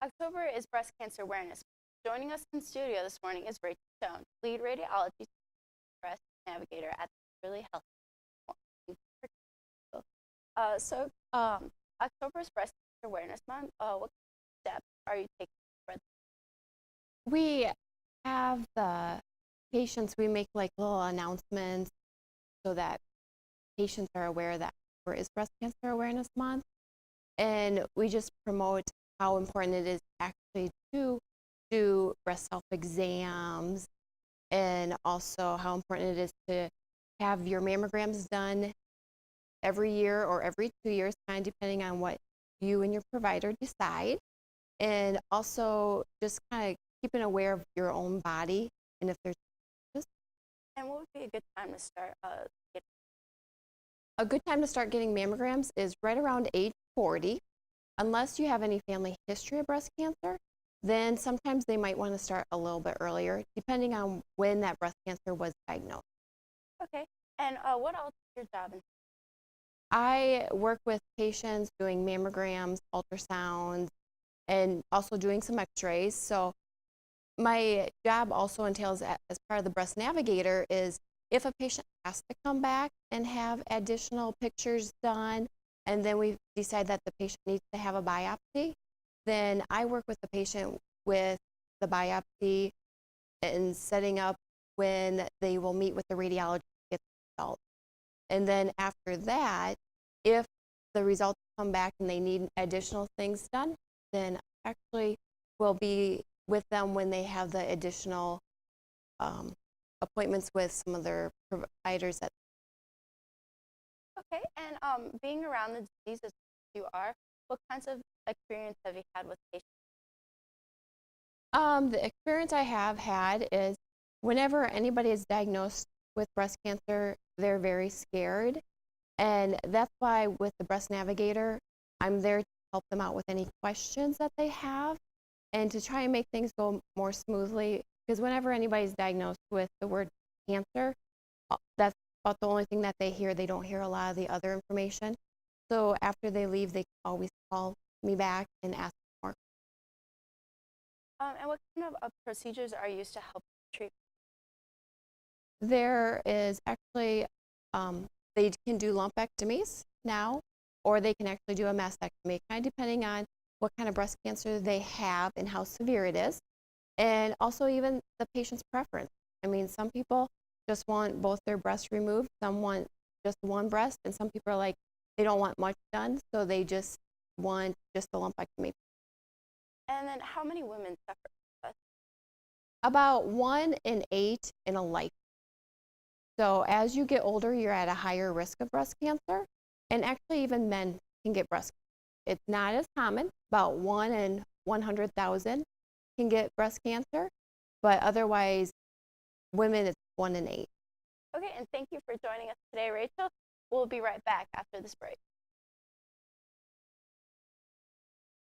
October is Breast Cancer Awareness Month. Joining us in studio this morning is Rachel Stone, lead radiology breast navigator at the Really Healthy. October is Breast Cancer Awareness Month. What steps are you taking to spread? We have the patients, we make like little announcements so that patients are aware that October is Breast Cancer Awareness Month. And we just promote how important it is actually to do breast self exams, and also how important it is to have your mammograms done every year or every 2 years, kind of depending on what you and your provider decide. And also just kind of keeping aware of your own body and if there's just And what would be a good time to start getting? a good time to start getting mammograms is right around age 40. Unless you have any family history of breast cancer, then sometimes they might want to start a little bit earlier, depending on when that breast cancer was diagnosed. Okay. And what else is your job? I work with patients doing mammograms, ultrasounds, and also doing some x-rays. So my job also entails, as part of the breast navigator, is if a patient has to come back and have additional pictures done, and then we decide that the patient needs to have a biopsy, then I work with the patient with the biopsy and setting up when they will meet with the radiologist to get the results. And then after that, if the results come back and they need additional things done, then actually we'll be with them when they have the additional appointments with some of their providers. Okay. And being around the disease as you are, what kinds of experience have you had with patients? The experience I have had is whenever anybody is diagnosed with breast cancer, they're very scared. And that's why with the Breast Navigator, I'm there to help them out with any questions that they have and to try and make things go more smoothly. Because whenever anybody's diagnosed with the word cancer, that's about the only thing that they hear. They don't hear a lot of the other information. So after they leave, they can always call me back and ask more. And what kind of procedures are used to help treat? There is actually, they can do lumpectomies now, or they can actually do a mastectomy, kind of depending on what kind of breast cancer they have and how severe it is. And also even the patient's preference. I mean, some people just want both their breasts removed, some want just one breast, and some people are like, they don't want much done, so they just want just a lumpectomy. And then how many women suffer with this? About 1 in 8 in a life. So as you get older, you're at a higher risk of breast cancer, and actually even men can get breast cancer. It's not as common, about 1 in 100,000 can get breast cancer, but otherwise women it's 1 in 8. Okay, and thank you for joining us today, Rachel. We'll be right back after this break.